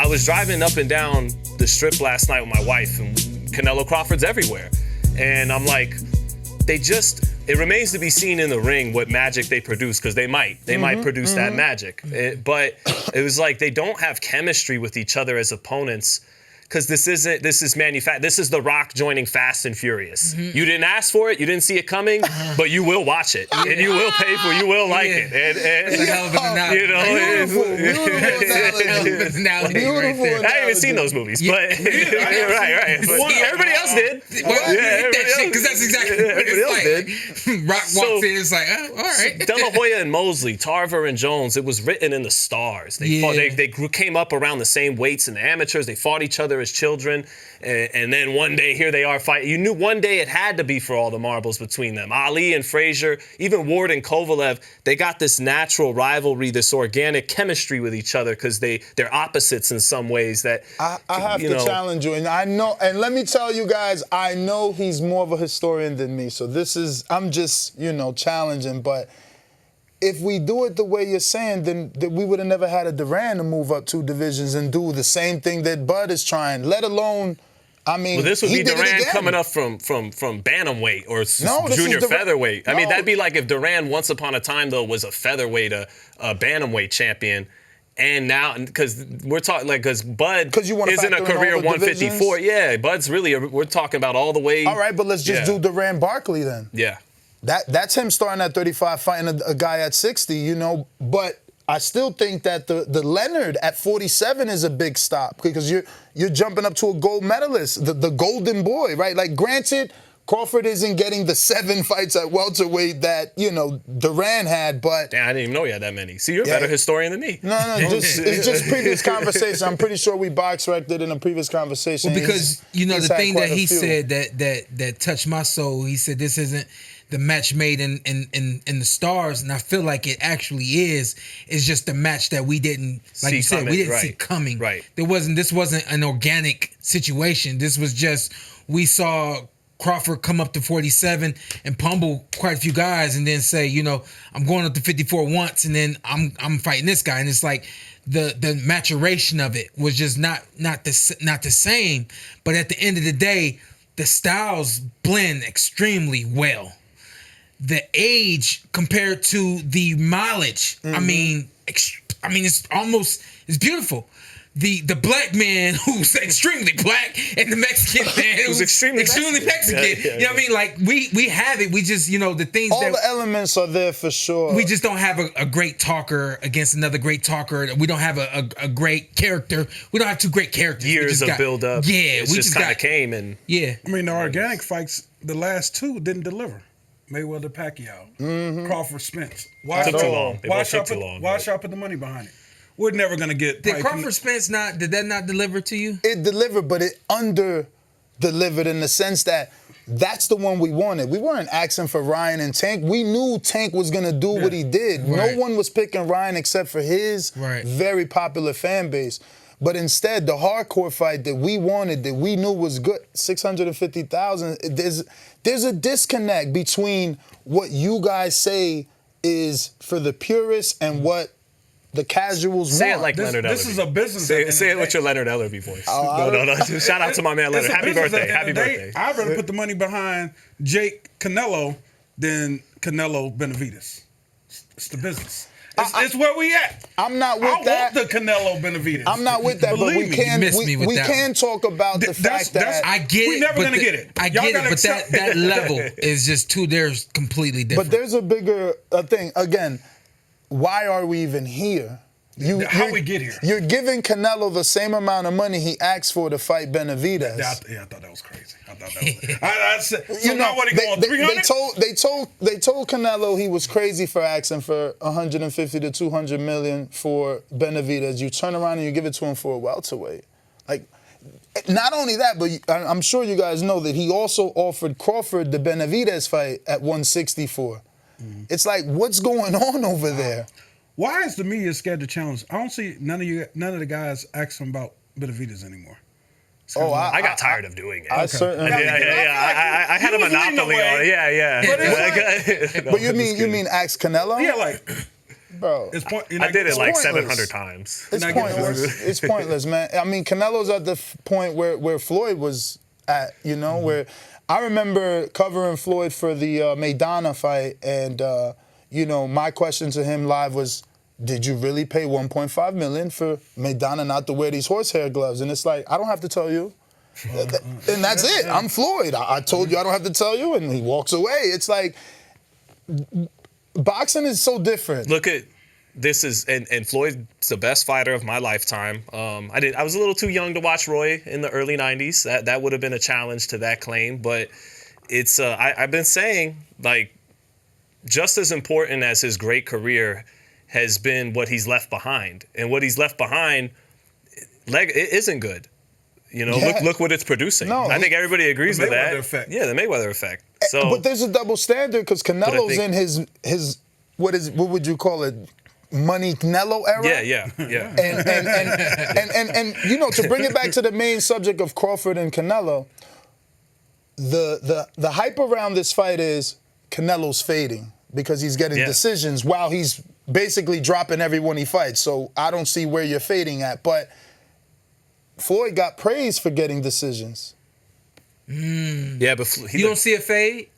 I was driving up and down the strip last night with my wife, and Canelo Crawford's everywhere. And I'm like, it remains to be seen in the ring what magic they produce, because they might produce that magic. But it was like they don't have chemistry with each other as opponents, because this is The Rock joining Fast and Furious. You didn't ask for it, you didn't see it coming, but you will watch it, and you will pay for it, you will like it. And it's a hell of an analogy. You know, Beautiful I haven't even seen those movies, but right. But everybody else did. Well, that shit, because that's exactly what everybody else did. Rock walks in, it's like, oh, all right. De La Hoya and Mosley, Tarver and Jones, it was written in the stars. They came up around the same weights in the amateurs. They fought each other as children, and then one day here they are fighting. You knew one day it had to be for all the marbles between them. Ali and Frazier, even Ward and Kovalev, they got this natural rivalry, this organic chemistry with each other, because they're opposites in some ways. That I have to challenge you, and I know, and let me tell you guys, I know he's more of a historian than me, so I'm just challenging, but if we do it the way you're saying, then we would have never had a Duran to move up 2 divisions and do the same thing that Bud is trying, let alone, I mean, this would be Duran coming up from bantamweight or junior featherweight. I mean, that'd be like if Duran once upon a time, though, was a featherweight, a bantamweight champion. And now, because we're talking, because Bud isn't a career 154. Yeah, Bud's really, we're talking about all the way. All right, but let's just do Duran Barkley then. Yeah. That's him starting at 35, fighting a guy at 60, But I still think that the Leonard at 47 is a big stop, because you're jumping up to a gold medalist, the golden boy, right? Like, granted, Crawford isn't getting the 7 fights at welterweight that, Duran had, but... Damn, I didn't even know you had that many. See, you're a better historian than me. No, it's just previous conversation. I'm pretty sure we box-wrecked it in a previous conversation. Well, because, the thing that he said that touched my soul, he said this isn't the match made in the stars, and I feel like it actually is. It's just the match that we didn't, like you said, we didn't see coming. Right. This wasn't an organic situation. This was just, we saw Crawford come up to 47 and pummel quite a few guys, and then say, I'm going up to 54 once, and then I'm fighting this guy, and it's like the maturation of it was just not the same. But at the end of the day, the styles blend extremely well. The age compared to the mileage, I mean, it's beautiful. The black man who's extremely black, and the Mexican man who's extremely Mexican. You know what I mean? Like, we have it. We just, the things all the elements are there for sure. We just don't have a great talker against another great talker. We don't have a great character. We don't have 2 great characters. Years of build up. Yeah, we just kind of came and. Yeah. I mean, the organic fights, the last 2 didn't deliver. Mayweather Pacquiao, Crawford Spence. Why took too long? Why should I put the money behind it? We're never gonna get. Did Crawford Spence did that not deliver to you? It delivered, but it under-delivered in the sense that that's the one we wanted. We weren't asking for Ryan and Tank. We knew Tank was gonna do what he did. Right. No one was picking Ryan except for his very popular fan base. But instead, the hardcore fight that we wanted, that we knew was good, 650,000. There's a disconnect between what you guys say is for the purists and what the casuals say want. It like Leonard Ellerby. This is a business. Say it with your Leonard Ellerby voice. No. Shout out to my man Leonard. Happy birthday. Happy birthday. I'd rather put the money behind Jake Canelo than Canelo Benavidez. It's the business. It's where we at. I'm not with that. I want the Canelo Benavidez. I'm not with that, but we can talk about the fact that I get it. We're never gonna get it. I get it, but that level is just there's completely different. But there's a bigger thing. Again, why are we even here? How we get here? You're giving Canelo the same amount of money he asked for to fight Benavidez. Yeah, I thought that was crazy. I thought that was. I said, now what, he going 300? They told Canelo he was crazy for asking for 150 to 200 million for Benavidez. You turn around and you give it to him for a welterweight. Like, not only that, but I'm sure you guys know that he also offered Crawford the Benavidez fight at 164. It's like, what's going on over there? Why is the media scared to challenge? I don't see none of the guys asking about Benavidez anymore. I got tired of doing it. I certainly. I had a monopoly on it. Yeah. But you mean ask Canelo? Yeah, like Bro, I did it like pointless. 700 times. It's not getting pointless. It's pointless, man. I mean, Canelo's at the point where Floyd was at, where I remember covering Floyd for the Maidana fight, and, my question to him live was, did you really pay $1.5 million for Maidana not to wear these horsehair gloves? And it's like, I don't have to tell you. And that's it. I'm Floyd. I told you I don't have to tell you, and he walks away. It's like, boxing is so different. Look at this and Floyd's the best fighter of my lifetime. I was a little too young to watch Roy in the early 90s. That would have been a challenge to that claim, but it's I've been saying, like, just as important as his great career has been what he's left behind. And what he's left behind it isn't good. Look what it's producing. No, I think everybody agrees with that. Effect. Yeah, the Mayweather effect. So, but there's a double standard because Canelo's in his what would you call it? Money Canelo era? Yeah. And to bring it back to the main subject of Crawford and Canelo, the hype around this fight is Canelo's fading because he's getting decisions while he's basically dropping everyone he fights. So I don't see where you're fading at. But Floyd got praised for getting decisions. Yeah, but you don't see a fade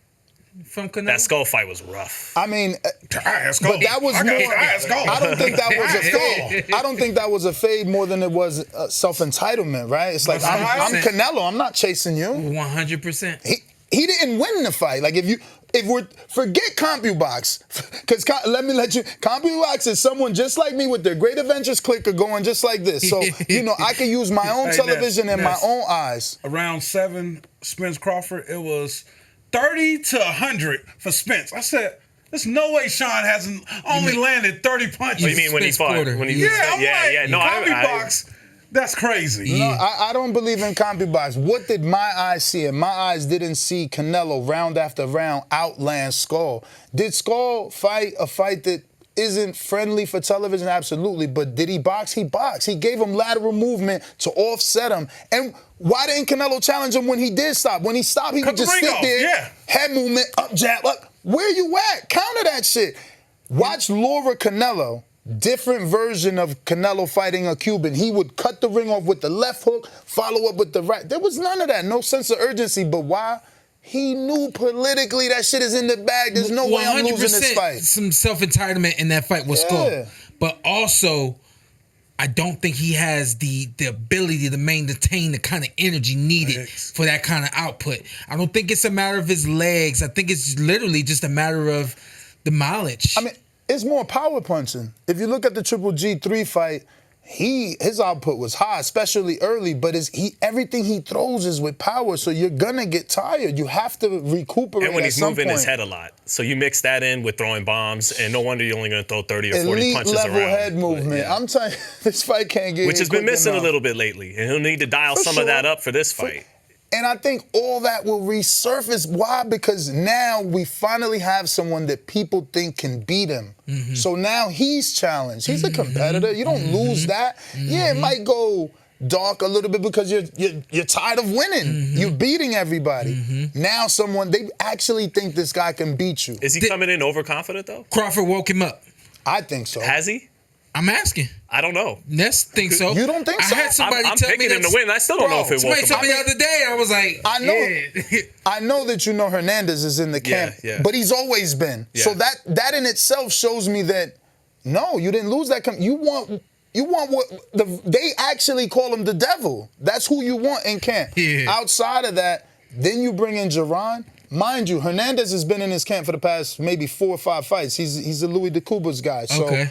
from Canelo? That skull fight was rough. I mean, but that was more. I don't think that was a fade. I don't think that was a fade more than it was self-entitlement, right? It's like, I'm Canelo. I'm not chasing you. 100%. He didn't win the fight. Like, if we're forget CompuBox, because CompuBox is someone just like me with their Great Adventures clicker going just like this. So I can use my own television and my own eyes. Around 7, Spence Crawford. It was 30 to 100 for Spence. I said, there's no way Sean hasn't only landed 30 punches. What do you mean when he fought? Porter. When he CompuBox. That's crazy. No, I don't believe in CompuBox. What did my eyes see? And my eyes didn't see Canelo round after round outland Skull. Did Skull fight a fight that isn't friendly for television? Absolutely. But did he box? He boxed. He gave him lateral movement to offset him. And why didn't Canelo challenge him when he did stop? When he stopped, he would just sit there, head movement, up jab, up. Where you at? Counter that shit. Watch Laura Canelo. Different version of Canelo fighting a Cuban. He would cut the ring off with the left hook, follow up with the right. There was none of that. No sense of urgency. But why? He knew politically that shit is in the bag. There's no way I'm losing this fight. Some self-entitlement in that fight with Skull. But also, I don't think he has the ability to maintain the kind of energy needed for that kind of output. I don't think it's a matter of his legs. I think it's literally just a matter of the mileage. I mean, it's more power punching. If you look at the Triple G3 fight, his output was high, especially early, but everything he throws is with power, so you're gonna get tired. You have to recuperate. And when he's moving point. his head a lot. So you mix that in with throwing bombs, and no wonder you're only gonna throw 30 or 40 Elite punches around. level head movement. I'm telling you, this fight can't get which has been missing enough. A little bit lately, and he'll need to dial some of that up for this fight. And I think all that will resurface. Why? Because now we finally have someone that people think can beat him. Mm-hmm. So now he's challenged. He's a competitor. You don't lose that. Yeah, it might go dark a little bit because you're tired of winning. You're beating everybody. Now they actually think this guy can beat you. Is he coming in overconfident though? Crawford woke him up. I think so. Has he? I'm asking. I don't know. Ness think so. You don't think so? I had somebody I'm tell me picking him to win. I still don't know if it somebody was. told me the other day. I was like, I know that Hernandez is in the camp, but he's always been. Yeah. So that in itself shows me that no, you didn't lose that. You want what they actually call him the devil. That's who you want in camp. Yeah. Outside of that, then you bring in Jaron. Mind you, Hernandez has been in his camp for the past maybe 4 or 5 fights. He's a Louis DeCuba's guy. So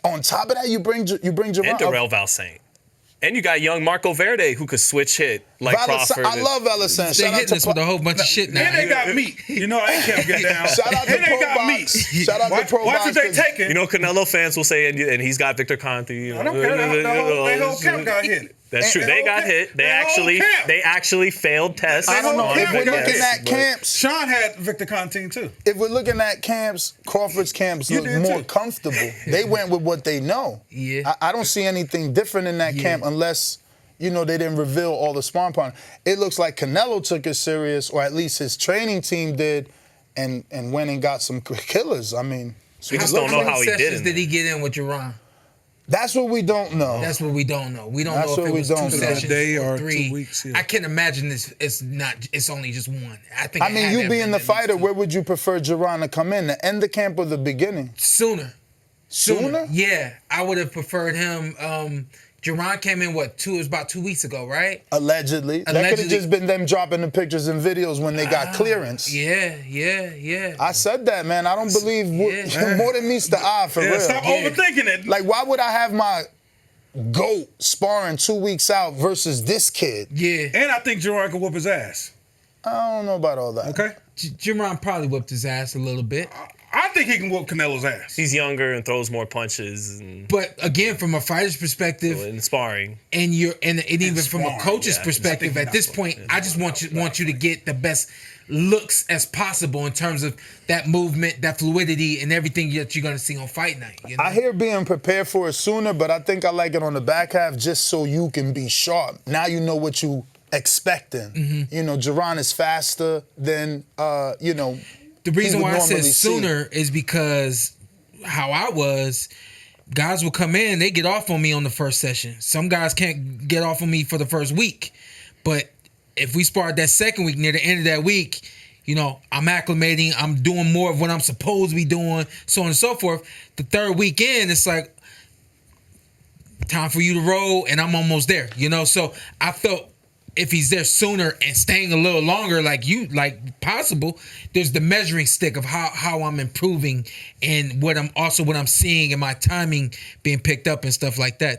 on top of that, you bring Jaron. And Darrell Valsaint. And you got young Marco Verde who could switch hit like Crawford. I love Valsaint. They're hitting us with a whole bunch of shit now. And they got meat. You know, I can't get down. Shout out to and they Pro got Box. meat. Shout out to Pro Watch Box. what they taking. You know, Canelo fans will say, and he's got Victor Conti. I don't care. They whole camp got hit. That's true. They got hit. They actually failed tests. I don't know. If we're looking at camps, Sean had Victor Conti too. If we're looking at camps, Crawford's camps look more comfortable. They went with what they know. Yeah. I don't see anything different in that camp unless, they didn't reveal all the sparring partners. It looks like Canelo took it serious, or at least his training team did, and went and got some killers. I mean, We just don't know how he did sessions it. did he get in with Jerron? That's what we don't know. That's what we don't know. We don't That's know if what it we was don't two know. sessions A day or or 3. 2 weeks, yeah. I can't imagine this. It's only just one. I think. I mean, you being the fighter, where would you prefer Jerron to come in? The end of camp or the beginning? Sooner. Sooner? Yeah, I would have preferred him. Jerron came in it was about 2 weeks ago, right? Allegedly. That could have Allegedly. just been them dropping the pictures and videos when they got clearance. Yeah. I said that, man. I don't believe Yeah. more than meets the eye for Yeah, real. stop overthinking it. Like, why would I have my GOAT sparring 2 weeks out versus this kid? Yeah. And I think Jerron can whoop his ass. I don't know about all that. Okay? Jerron probably whipped his ass a little bit. I think he can whoop Canelo's ass. He's younger and throws more punches and But again, from a fighter's perspective, in sparring. and even from a sparring, coach's yeah. perspective, I think at this that's point, I just want you to get the best looks as possible in terms of that movement, that fluidity, and everything that you're gonna see on fight night. You know? I hear being prepared for it sooner, but I think I like it on the back half just so you can be sharp. Now you know what you expecting. Mm-hmm. You know, Jerron is faster than, The reason he would why I said normally see. sooner is because how I was, guys will come in, they get off on me on the first session. Some guys can't get off on me for the first week. But if we sparred that second week, near the end of that week, I'm acclimating, I'm doing more of what I'm supposed to be doing, so on and so forth. The third weekend, it's like, time for you to roll, and I'm almost there, So I felt if he's there sooner and staying a little longer, like possible, there's the measuring stick of how I'm improving and what I'm seeing and my timing being picked up and stuff like that.